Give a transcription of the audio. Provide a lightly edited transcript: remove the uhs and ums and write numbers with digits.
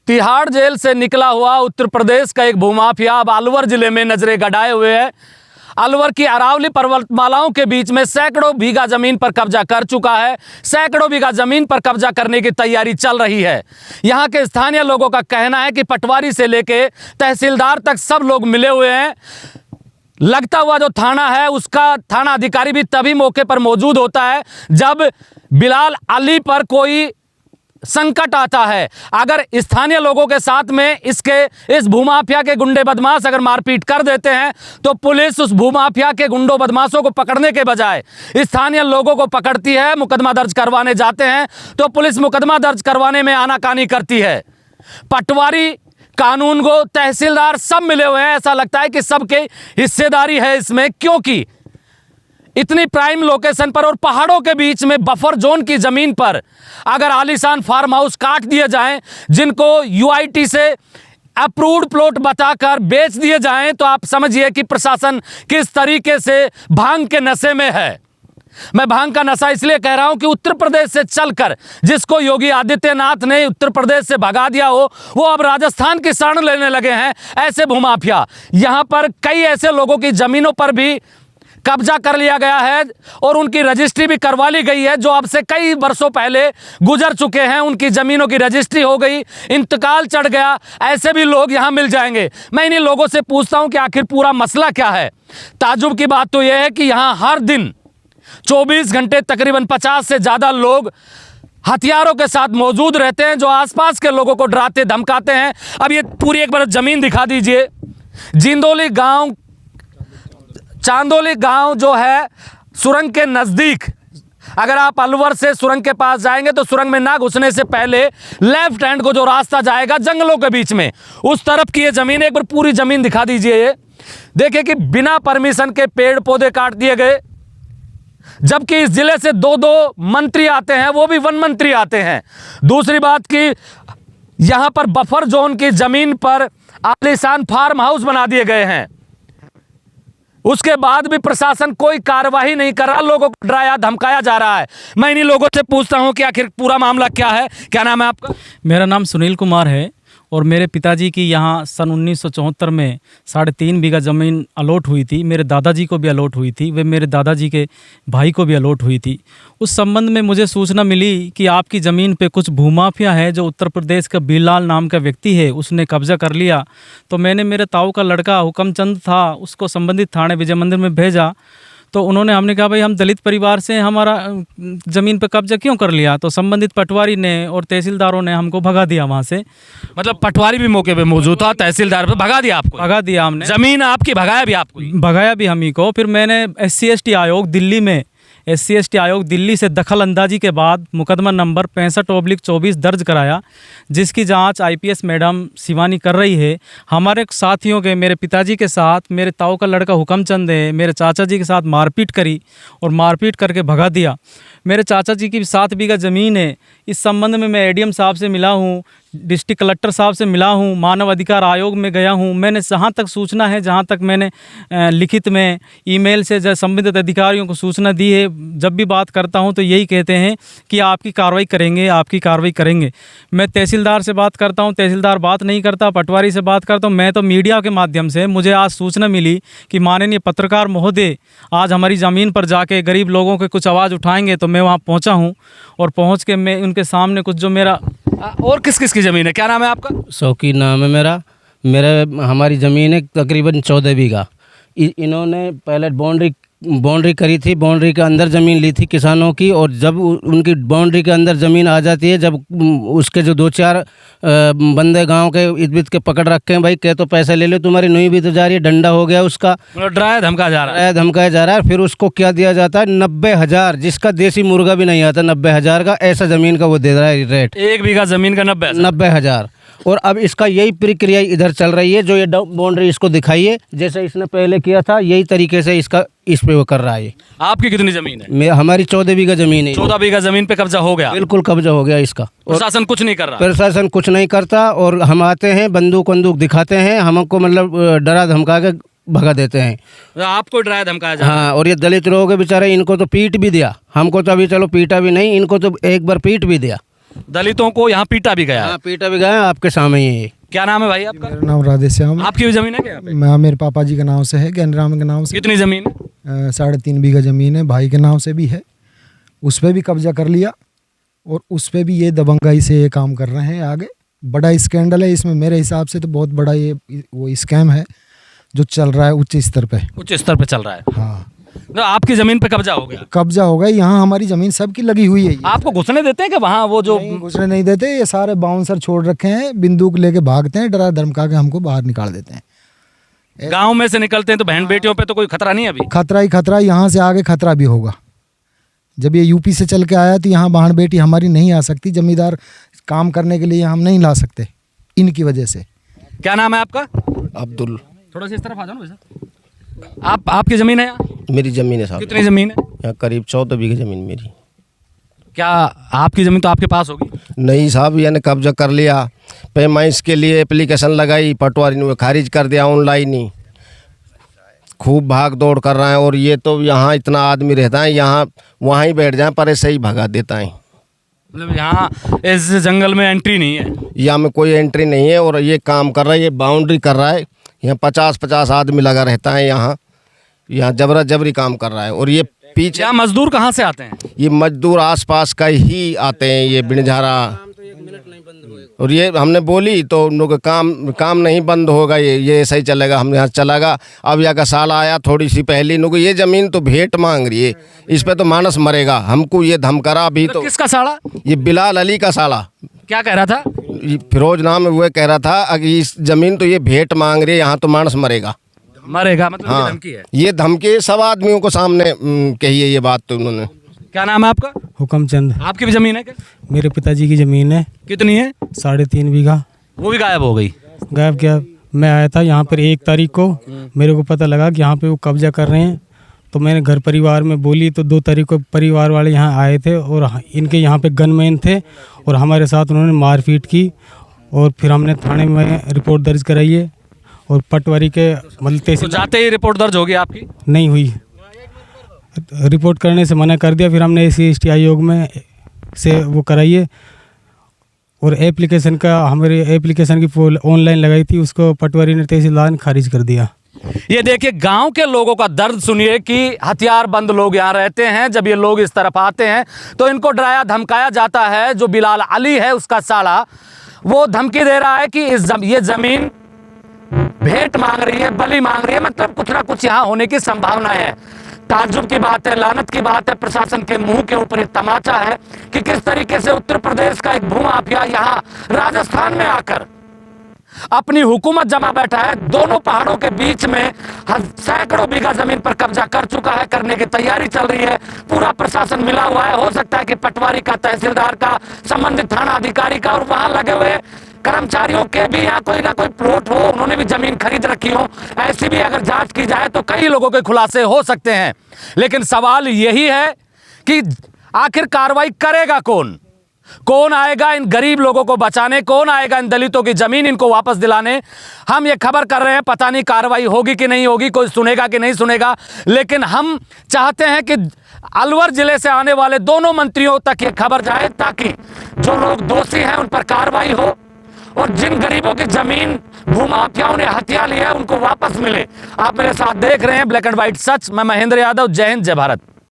Tihar jail से निकला हुआ उत्तर प्रदेश का एक भूमाफिया अब अलवर जिले में नजरें गड़ाए हुए है। अलवर की अरावली पर्वतमालाओं के बीच में सैकड़ों बीघा जमीन पर कब्जा कर चुका है। सैकड़ों बीघा जमीन पर कब्जा करने की तैयारी चल रही है। यहां के स्थानीय लोगों का कहना है कि पटवारी से लेके तहसीलदार तक सब लोग मिले हुए हैं। लगता हुआ जो थाना है उसका थाना अधिकारी भी तभी मौके पर मौजूद होता है जब बिलाल अली पर कोई संकट आता है। अगर स्थानीय लोगों के साथ में इस भूमाफिया के गुंडे बदमाश अगर मारपीट कर देते हैं तो पुलिस उस भूमाफिया के गुंडों बदमाशों को पकड़ने के बजाय स्थानीय लोगों को पकड़ती है। मुकदमा दर्ज करवाने जाते हैं तो पुलिस मुकदमा दर्ज करवाने में आनाकानी करती है। पटवारी, कानून गो, तहसीलदार सब मिले हुए हैं। ऐसा लगता है कि सबके हिस्सेदारी है इसमें, क्योंकि इतनी प्राइम लोकेशन पर और पहाड़ों के बीच में बफर जोन की जमीन पर अगर आलीशान फार्म हाउस काट दिए जाएं, जिनको यूआईटी से अप्रूव्ड प्लॉट बताकर बेच दिए जाएं, तो आप समझिए कि प्रशासन किस तरीके से भांग के नशे में है। मैं भांग का नशा इसलिए कह रहा हूं कि उत्तर प्रदेश से चलकर जिसको योगी आदित्यनाथ ने उत्तर प्रदेश से भगा दिया हो, वो अब राजस्थान की शरण लेने लगे हैं ऐसे भूमाफिया। यहां पर कई ऐसे लोगों की जमीनों पर भी कब्जा कर लिया गया है और उनकी रजिस्ट्री भी करवा ली गई है, जो अब से कई वर्षों पहले गुजर चुके हैं। उनकी ज़मीनों की रजिस्ट्री हो गई, इंतकाल चढ़ गया। ऐसे भी लोग यहाँ मिल जाएंगे। मैं इन्हीं लोगों से पूछता हूँ कि आखिर पूरा मसला क्या है। ताज्जुब की बात तो यह है कि यहाँ हर दिन 24 घंटे तकरीबन 50 से ज़्यादा लोग हथियारों के साथ मौजूद रहते हैं, जो आसपास के लोगों को डराते धमकाते हैं। अब ये पूरी एक बार ज़मीन दिखा दीजिए। जिंदोली गाँव, चांदोली गांव जो है सुरंग के नज़दीक, अगर आप अलवर से सुरंग के पास जाएंगे तो सुरंग में ना घुसने से पहले लेफ्ट हैंड को जो रास्ता जाएगा जंगलों के बीच में, उस तरफ की ये ज़मीन, एक बार पूरी ज़मीन दिखा दीजिए। ये देखिए कि बिना परमिशन के पेड़ पौधे काट दिए गए, जबकि इस जिले से दो मंत्री आते हैं, वो भी वन मंत्री आते हैं। दूसरी बात कि यहाँ पर बफर जोन की ज़मीन पर आलीशान फार्म हाउस बना दिए गए हैं। उसके बाद भी प्रशासन कोई कार्रवाई नहीं कर रहा, लोगों को डराया धमकाया जा रहा है। मैं इन्हीं लोगों से पूछता हूं कि आखिर पूरा मामला क्या है। क्या नाम है आपका? मेरा नाम सुनील कुमार है और मेरे पिताजी की यहाँ सन 1974 में 3.5 बीघा ज़मीन अलॉट हुई थी। मेरे दादाजी को भी अलॉट हुई थी, वे मेरे दादाजी के भाई को भी अलॉट हुई थी। उस संबंध में मुझे सूचना मिली कि आपकी ज़मीन पे कुछ भूमाफिया है, जो उत्तर प्रदेश का बिलाल नाम का व्यक्ति है, उसने कब्जा कर लिया। तो मैंने मेरे ताऊ का लड़का हुक्मचंद था, उसको संबंधित थाने विजय मंदिर में भेजा। तो उन्होंने, हमने कहा भाई हम दलित परिवार से, हमारा ज़मीन पर कब्जा क्यों कर लिया? तो संबंधित पटवारी ने और तहसीलदारों ने हमको भगा दिया वहाँ से। मतलब पटवारी भी मौके पे मौजूद था, तहसीलदार पे भगा दिया आपको? भगा दिया हमने। ज़मीन आपकी भगाया भी आपको? भगाया भी हम ही को। फिर मैंने SC/ST आयोग दिल्ली में, SC/ST आयोग दिल्ली से दखल अंदाजी के बाद मुकदमा नंबर 65/24 दर्ज कराया, जिसकी जांच IPS मैडम शिवानी कर रही है। हमारे साथियों के, मेरे पिताजी के साथ मेरे ताऊ का लड़का हुक्मचंद है, मेरे चाचा जी के साथ मारपीट करी और मारपीट करके भगा दिया। मेरे चाचा जी की 7 बीघा ज़मीन है। इस संबंध में मैं ADM साहब से मिला हूँ, डिस्ट्रिक्ट कलेक्टर साहब से मिला हूँ, मानव अधिकार आयोग में गया हूँ। मैंने जहाँ तक सूचना है, जहाँ तक मैंने लिखित में ईमेल से संबंधित अधिकारियों को सूचना दी है, जब भी बात करता हूँ तो यही कहते हैं कि आपकी कार्रवाई करेंगे, आपकी कार्रवाई करेंगे। मैं तहसीलदार से बात करता हूँ, तहसीलदार बात नहीं करता। पटवारी से बात करता हूँ। मैं तो मीडिया के माध्यम से, मुझे आज सूचना मिली कि माननीय पत्रकार महोदय आज हमारी ज़मीन पर जाके गरीब लोगों के कुछ आवाज़ उठाएंगे, तो मैं वहाँ पहुँचा हूँ और पहुँच के मैं उनके सामने कुछ जो मेरा। और किस किस की ज़मीन है? क्या नाम है आपका? शौकीन नाम है मेरा। हमारी ज़मीन है तकरीबन 14 बीघा। इन्होंने पहले बाउंड्री करी थी, बाउंड्री के अंदर ज़मीन ली थी किसानों की, और जब उनकी बाउंड्री के अंदर ज़मीन आ जाती है, जब उसके जो 2-4 बंदे गांव के इर्द-गिर्द के पकड़ रखे हैं, भाई कह तो पैसे ले लो, तुम्हारी नुई भी तो जा रही है, डंडा हो गया उसका, डराया धमकाया जा रहा है। फिर उसको क्या दिया जाता है? 90,000, जिसका देसी मुर्गा भी नहीं आता, 90,000 का ऐसा ज़मीन का वो दे रहा है रेट। 1 बीघा ज़मीन का 90,000। और अब इसका यही प्रक्रिया इधर चल रही है, जो ये बाउंड्री इसको दिखाइए, जैसे इसने पहले किया था, यही तरीके से इसका इस पे वो कर रहा है। आपकी कितनी ज़मीन है? हमारी 14 बीघा ज़मीन है। 14 बीघा ज़मीन पे कब्जा हो गया? बिल्कुल कब्जा हो गया इसका। प्रशासन कुछ नहीं कर रहा? प्रशासन कुछ नहीं करता, और हम आते हैं, बंदूक दिखाते हैं, हमको मतलब डरा धमका के भगा देते हैं। आपको डराया धमकाया जा रहा है? हाँ, और ये दलित लोग बेचारे, इनको तो पीट भी दिया। हमको तो अभी चलो पीटा भी नहीं, इनको तो एक बार पीट भी दिया। दलितों को यहाँ पीटा भी गया है। हाँ, पीटा भी गया, आपके सामने ही है। क्या नाम है भाई आपका? मेरा नाम राधेश्याम है। आपकी भी जमीन है क्या यहाँ पे? मेरे पापा जी के नाम से है, ज्ञानराम के नाम से। कितनी जमीन है? 3.5 बीघा ज़मीन है, भाई के नाम से भी है, उस पर भी कब्जा कर लिया और उस पर भी ये दबंगाई से ये काम कर रहे हैं। आगे बड़ा स्कैंडल है इसमें, मेरे हिसाब से तो बहुत बड़ा ये वो स्कैम है जो चल रहा है उच्च स्तर पे। उच्च स्तर पे चल रहा है। हाँ, तो आपकी जमीन पे कब्जा हो गया? कब्जा हो गया, यहाँ हमारी ज़मीन सबकी लगी हुई है। ये आपको घुसने देते हैं कि वहाँ वो जो नहीं, घुसने नहीं देते, ये सारे बाउंसर छोड़ रखे हैं, बंदूक लेके भागते हैं, डरा धमका के हमको बाहर निकाल देते हैं। गांव में से निकलते हैं तो बहन बेटियों पे तो कोई खतरा नहीं है अभी? खतरा ही खतरा, यहाँ से आगे खतरा भी होगा। जब ये यूपी से चल के आया तो यहाँ बहन बेटी हमारी नहीं आ सकती, जमींदार काम करने के लिए हम नहीं ला सकते इनकी वजह से। क्या नाम है आपका? अब्दुल। थोड़ा सा इस तरफ आ जाओ ना भैया। आपकी जमीन है यहाँ? मेरी ज़मीन है साहब, कितनी जमीन है? यहाँ करीब 14 बीघे ज़मीन मेरी। क्या आपकी जमीन तो आपके पास होगी? नहीं साहब, यानी कब्जा कर लिया। पैमाइश के लिए एप्लीकेशन लगाई, पटवारी ने खारिज कर दिया ऑनलाइन ही। खूब भाग दौड़ कर रहे हैं और ये तो यहाँ इतना आदमी रहता है, यहाँ वहाँ ही बैठ जाए पर ऐसे ही भगा देता है। मतलब यहाँ इस जंगल में एंट्री नहीं है? यहाँ में कोई एंट्री नहीं है और ये काम कर रहा है, ये बाउंड्री कर रहा है। यहाँ 50-50 आदमी लगा रहता है, यहाँ जबरा जबरी काम कर रहा है। और ये पीछे यहाँ मजदूर कहाँ से आते हैं? ये मजदूर आसपास का ही आते हैं, ये बिनझारा। और ये हमने बोली तो उन लोग काम नहीं बंद होगा, ये ऐसा ही चलेगा, हम यहाँ चलेगा। अब यहाँ का साला आया थोड़ी सी पहले, इनको ये ज़मीन तो भेंट मांग रही है, इस पे तो मानस मरेगा। हमको ये धमकरा भी तो किसका साला? ये बिलाल अली का साला क्या कह रहा था? ये फिरोज नाम है, वो कह रहा था अगर इस ज़मीन तो ये भेंट मांग रही है, यहाँ तो मानस मरेगा। मरेगा मतलब ये हाँ, धमकी है? ये धमकी सब आदमियों को सामने कही है ये बात तो उन्होंने। क्या नाम है आपका? हुक्मचंद। आपकी भी जमीन है क्या? मेरे पिताजी की ज़मीन है, कितनी है? 3.5 बीघा। वो भी गायब हो गई? गायब क्या, मैं आया था यहाँ पर 1 तारीख को, मेरे को पता लगा कि यहाँ पे वो कब्जा कर रहे हैं, तो मैंने घर परिवार में बोली तो 2 तारीख को परिवार वाले यहाँ आए थे और इनके यहाँ पे गनमैन थे और हमारे साथ उन्होंने मारपीट की। और फिर हमने थाने में रिपोर्ट दर्ज कराई है और पटवारी के मतलब तो जाते ही रिपोर्ट दर्ज होगी आपकी? नहीं हुई, रिपोर्ट करने से मना कर दिया। फिर हमने SC/ST आयोग में से वो कराइए और एप्लीकेशन का, हमारे एप्लीकेशन की ऑनलाइन लगाई थी, उसको पटवारी ने तहसीलदार ने खारिज कर दिया। ये देखिए गांव के लोगों का दर्द सुनिए कि हथियारबंद लोग यहाँ रहते हैं। जब ये लोग इस तरफ आते हैं तो इनको डराया धमकाया जाता है। जो बिलाल अली है उसका साला, वो धमकी दे रहा है कि ये जमीन भेंट मांग रही है, बलि मांग रही है, मतलब कुछ ना कुछ यहाँ होने की संभावना है। ताज्जुब की बात है, लानत की बात है, प्रशासन के मुंह के ऊपर एक तमाचा है कि किस तरीके से उत्तर प्रदेश का एक भूमाफिया यहाँ राजस्थान में आकर अपनी हुकूमत जमा बैठा है। दोनों पहाड़ों के बीच में सैकड़ों बीघा जमीन पर कब्जा कर चुका है, करने की तैयारी चल रही है। पूरा प्रशासन मिला हुआ है, हो सकता है कि पटवारी का, तहसीलदार का, संबंधित थाना अधिकारी का और वहां लगे हुए कर्मचारियों के भी यहाँ कोई ना कोई प्लॉट हो, उन्होंने भी जमीन खरीद रखी हो। ऐसी भी अगर जांच की जाए तो कई लोगों के खुलासे हो सकते हैं। लेकिन सवाल यही है कि आखिर कार्रवाई करेगा कौन? कौन आएगा इन गरीब लोगों को बचाने? कौन आएगा इन दलितों की जमीन इनको वापस दिलाने? हम ये खबर कर रहे हैं, पता नहीं कार्रवाई होगी कि नहीं होगी, कोई सुनेगा कि नहीं सुनेगा। लेकिन हम चाहते हैं कि अलवर जिले से आने वाले दोनों मंत्रियों तक ये खबर जाए ताकि जो लोग दोषी हैं उन पर कार्रवाई हो और जिन गरीबों की जमीन भूमाफियाओं ने हथिया ली है उनको वापस मिले। आप मेरे साथ देख रहे हैं ब्लैक एंड व्हाइट सच। मैं महेंद्र यादव। जय हिंद, जय भारत।